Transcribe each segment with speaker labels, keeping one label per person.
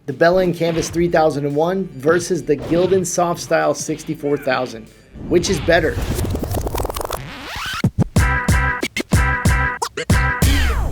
Speaker 1: the Bella & Canvas 3001 versus the Gildan Softstyle 64,000. Which is better?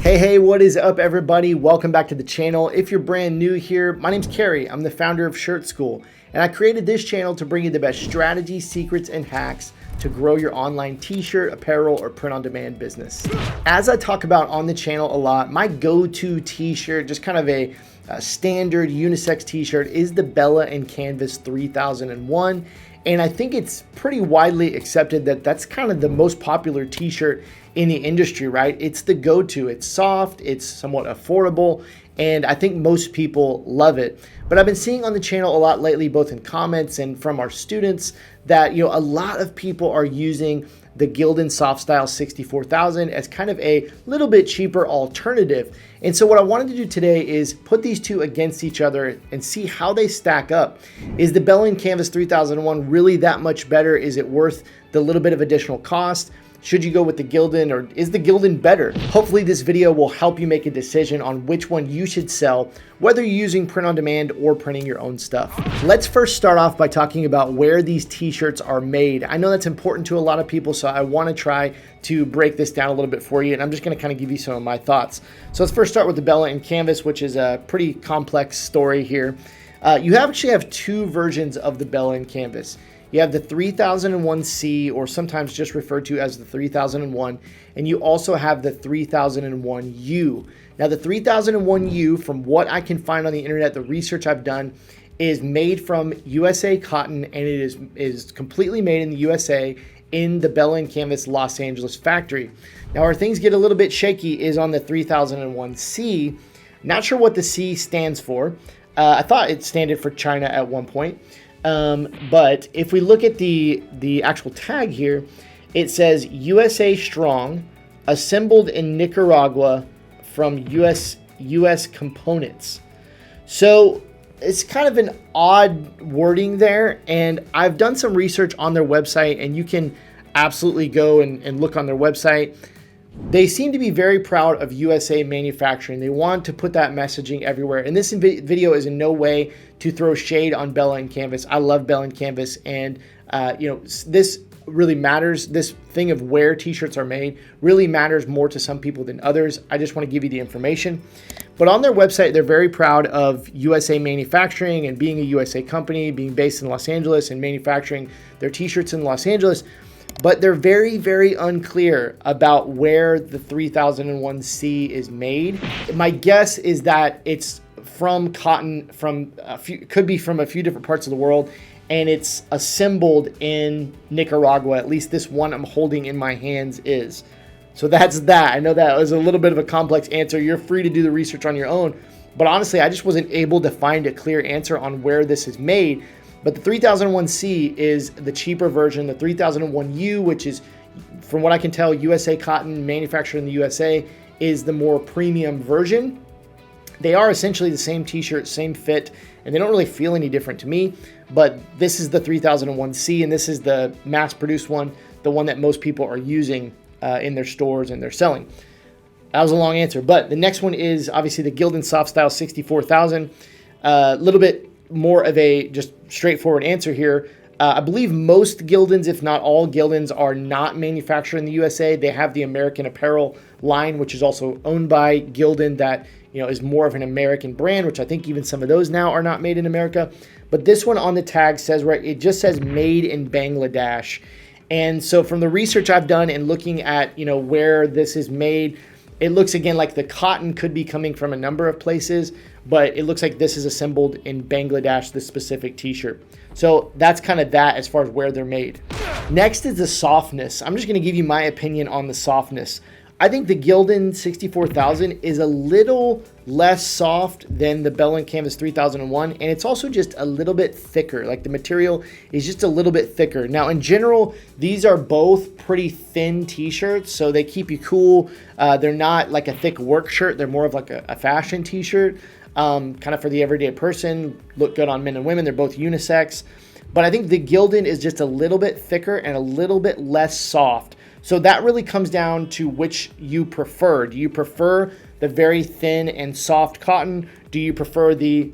Speaker 1: Hey, what is up everybody? Welcome back to the channel. If you're brand new here, my name's Kerry. I'm the founder of Shirt School, and I created this channel to bring you the best strategies, secrets, and hacks to grow your online t-shirt, apparel, or print-on-demand business. As I talk about on the channel a lot, my go-to t-shirt, just kind of a standard unisex t-shirt, is the Bella & Canvas 3001. And I think it's pretty widely accepted that that's kind of the most popular t-shirt in the industry, right? It's the go-to. It's soft, it's somewhat affordable, and I think most people love it. But I've been seeing on the channel a lot lately, both in comments and from our students, that a lot of people are using the Gildan Softstyle 64,000 as kind of a little bit cheaper alternative. And so what I wanted to do today is put these two against each other and see how they stack up. Is the Bella & Canvas 3001 really that much better? Is it worth the little bit of additional cost? Should you go with the Gildan, or is the Gildan better? Hopefully this video will help you make a decision on which one you should sell, whether you're using print on demand or printing your own stuff. Let's first start off by talking about where these t-shirts are made. I know that's important to a lot of people, so I want to try to break this down a little bit for you, and I'm just going to kind of give you some of my thoughts. So let's first start with the Bella & Canvas, which is a pretty complex story here. You actually have two versions of the Bella & Canvas. You have the 3001C, or sometimes just referred to as the 3001, and you also have the 3001U. Now the 3001U, from what I can find on the internet, the research I've done, is made from USA cotton, and it is completely made in the USA in the Bella & Canvas Los Angeles factory. Now where things get a little bit shaky is on the 3001C. Not sure what the C stands for. I thought it stood for China at one point. But if we look at the actual tag here, it says USA Strong, assembled in Nicaragua from US components. So it's kind of an odd wording there, and I've done some research on their website, and you can absolutely go and look on their website. They seem to be very proud of USA manufacturing. They want to put that messaging everywhere. And this video is in no way to throw shade on Bella & Canvas. I love Bella & Canvas, and this really matters. This thing of where t-shirts are made really matters more to some people than others. I just want to give you the information. But on their website, they're very proud of USA manufacturing and being a USA company, being based in Los Angeles and manufacturing their t-shirts in Los Angeles. But they're very, very unclear about where the 3001C is made. My guess is that it's from cotton, could be from a few different parts of the world, and it's assembled in Nicaragua. At least this one I'm holding in my hands is. So that's that. I know that was a little bit of a complex answer. You're free to do the research on your own. But honestly, I just wasn't able to find a clear answer on where this is made. But the 3001C is the cheaper version. The 3001U, which is, from what I can tell, USA cotton, manufactured in the USA, is the more premium version. They are essentially the same t-shirt, same fit, and they don't really feel any different to me. But this is the 3001C, and this is the mass-produced one, the one that most people are using in their stores and they're selling. That was a long answer. But the next one is obviously the Gildan Softstyle 64,000. A little bit more of a just straightforward answer here. I believe most Gildans, if not all Gildans, are not manufactured in the USA. They have the American Apparel line, which is also owned by Gildan, that is more of an American brand, which I think even some of those now are not made in America. But this one on the tag says, right, it just says made in Bangladesh. And so from the research I've done and looking at where this is made, it looks again like the cotton could be coming from a number of places, but it looks like this is assembled in Bangladesh, this specific t-shirt. So that's kind of that as far as where they're made. Next is the softness. I'm just going to give you my opinion on the softness. I think the Gildan 64,000 is a little less soft than the Bella & Canvas 3001, and it's also just a little bit thicker. Like the material is just a little bit thicker. Now, in general, these are both pretty thin t-shirts, so they keep you cool. They're not like a thick work shirt. They're more of like a fashion t-shirt, kind of for the everyday person. Look good on men and women. They're both unisex. But I think the Gildan is just a little bit thicker and a little bit less soft. So that really comes down to which you prefer. Do you prefer the very thin and soft cotton? Do you prefer the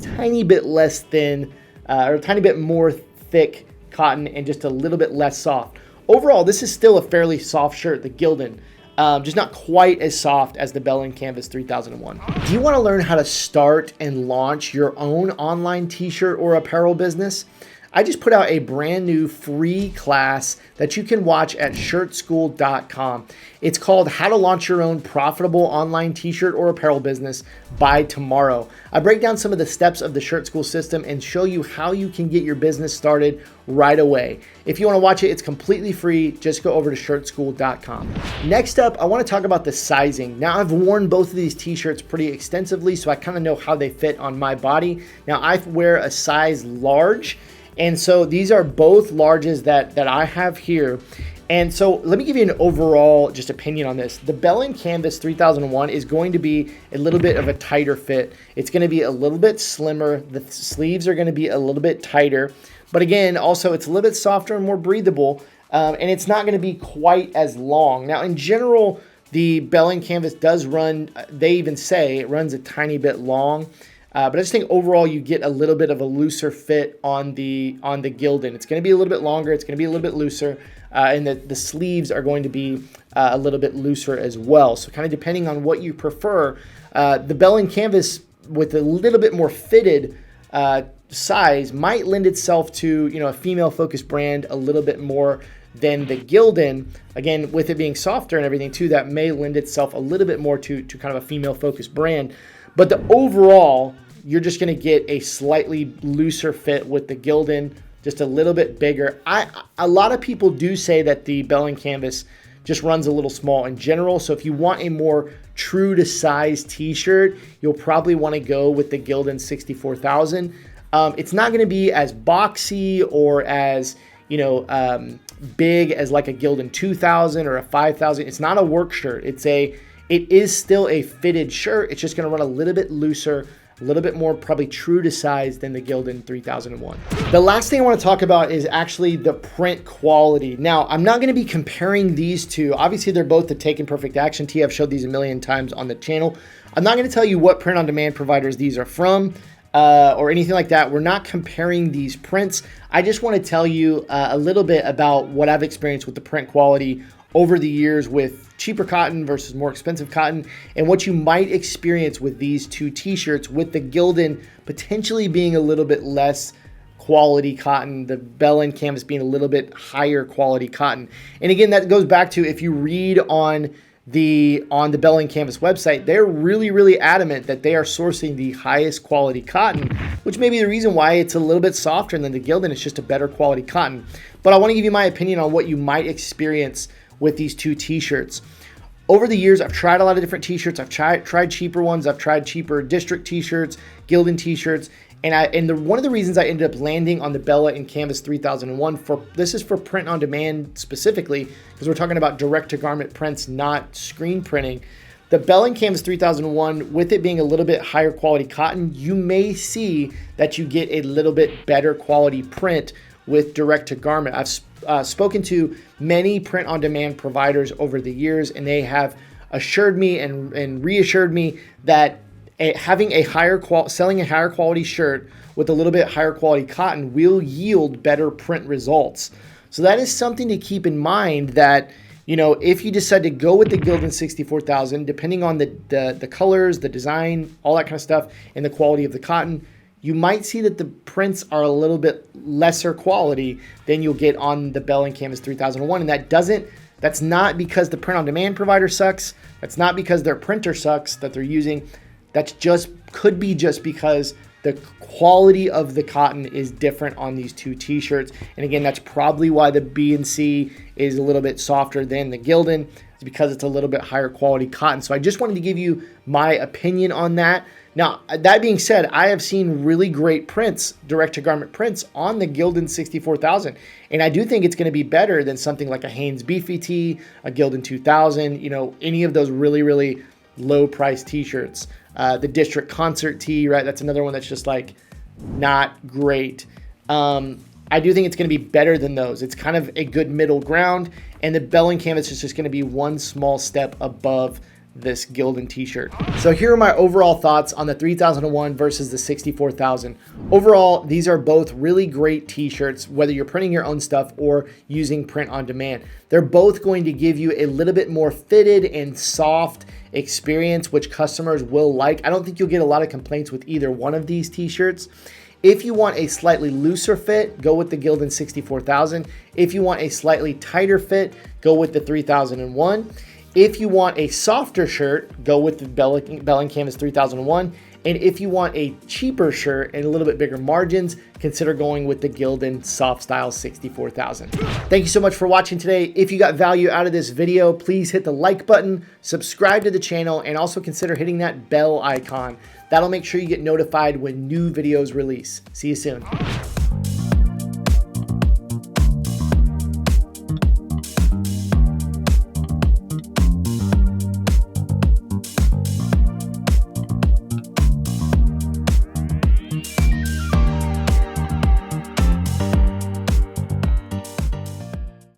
Speaker 1: tiny bit less thin or a tiny bit more thick cotton and just a little bit less soft. Overall, this is still a fairly soft shirt, the Gildan, just not quite as soft as the Bell & Canvas 3001. Do you want to learn how to start and launch your own online t-shirt or apparel business? I just put out a brand new free class that you can watch at shirtschool.com. It's called How to Launch Your Own Profitable Online T-Shirt or Apparel Business by Tomorrow. I break down some of the steps of the Shirt School system and show you how you can get your business started right away. If you want to watch it, it's completely free. Just go over to shirtschool.com. Next up, I want to talk about the sizing. Now, I've worn both of these t-shirts pretty extensively, so I kind of know how they fit on my body. Now, I wear a size large, and so these are both larges that I have here. And so let me give you an overall just opinion on this. The Bell & Canvas 3001 is going to be a little bit of a tighter fit. It's going to be a little bit slimmer. The sleeves are going to be a little bit tighter. But again, also it's a little bit softer and more breathable. And it's not going to be quite as long. Now, in general, the Bell & Canvas does run, they even say it runs a tiny bit long. But I just think overall you get a little bit of a looser fit on the Gildan. It's going to be a little bit longer. It's going to be a little bit looser. And the sleeves are going to be a little bit looser as well. So kind of depending on what you prefer, the Bell & Canvas with a little bit more fitted size might lend itself to, a female-focused brand a little bit more than the Gildan. Again, with it being softer and everything too, that may lend itself a little bit more to kind of a female-focused brand. But the overall, you're just going to get a slightly looser fit with the Gildan, just a little bit bigger. A lot of people do say that the Bell & Canvas just runs a little small in general. So if you want a more true to size t-shirt, you'll probably want to go with the Gildan 64,000. It's not going to be as boxy or as, big as like a Gildan 2000 or a 5000. It's not a work shirt. It is still a fitted shirt. It's just going to run a little bit looser, a little bit more probably true to size than the Gildan 3001. The last thing I want to talk about is actually the print quality. Now, I'm not going to be comparing these two. Obviously, they're both the Take and Perfect Action tee. I've showed these a million times on the channel. I'm not going to tell you what print on demand providers these are from or anything like that. We're not comparing these prints. I just want to tell you a little bit about what I've experienced with the print quality over the years with cheaper cotton versus more expensive cotton, and what you might experience with these two t-shirts, with the Gildan potentially being a little bit less quality cotton, the Bell & Canvas being a little bit higher quality cotton. And again, that goes back to, if you read on the Bell & Canvas website, they're really, really adamant that they are sourcing the highest quality cotton, which may be the reason why it's a little bit softer than the Gildan. It's just a better quality cotton. But I want to give you my opinion on what you might experience with these two t-shirts. Over the years, I've tried a lot of different t-shirts. I've tried cheaper ones. I've tried cheaper district t-shirts, Gildan t-shirts. And one of the reasons I ended up landing on the Bell & Canvas 3001, this is for print on demand specifically, because we're talking about direct to garment prints, not screen printing. The Bell & Canvas 3001, with it being a little bit higher quality cotton, you may see that you get a little bit better quality print with direct to garment. I've spoken to many print on demand providers over the years, and they have assured me and reassured me that selling a higher quality shirt with a little bit higher quality cotton will yield better print results. So that is something to keep in mind, that if you decide to go with the Gildan 64,000, depending on the colors, the design, all that kind of stuff, and the quality of the cotton, you might see that the prints are a little bit lesser quality than you'll get on the Bell & Canvas 3001. And that's not because the print on demand provider sucks. That's not because their printer sucks that they're using. Could be just because the quality of the cotton is different on these two t-shirts. And again, that's probably why the B and C is a little bit softer than the Gildan. It's because it's a little bit higher quality cotton. So I just wanted to give you my opinion on that. Now, that being said, I have seen really great prints, direct-to-garment prints on the Gildan 64,000. And I do think it's going to be better than something like a Hanes Beefy tee, a Gildan 2000, any of those really, really low-priced t-shirts. The District Concert tee, right? That's another one that's just like not great. I do think it's going to be better than those. It's kind of a good middle ground. And the Bell & Canvas is just going to be one small step above this Gildan t-shirt. So here are my overall thoughts on the 3001 versus the 64,000. Overall, these are both really great t-shirts, whether you're printing your own stuff or using print on demand. They're both going to give you a little bit more fitted and soft experience, which customers will like. I don't think you'll get a lot of complaints with either one of these t-shirts. If you want a slightly looser fit, go with the Gildan 64,000. If you want a slightly tighter fit, go with the 3001. If you want a softer shirt, go with the Bell & Canvas 3001. And if you want a cheaper shirt and a little bit bigger margins, consider going with the Gildan Softstyle 64,000. Thank you so much for watching today. If you got value out of this video, please hit the like button, subscribe to the channel, and also consider hitting that bell icon. That'll make sure you get notified when new videos release. See you soon.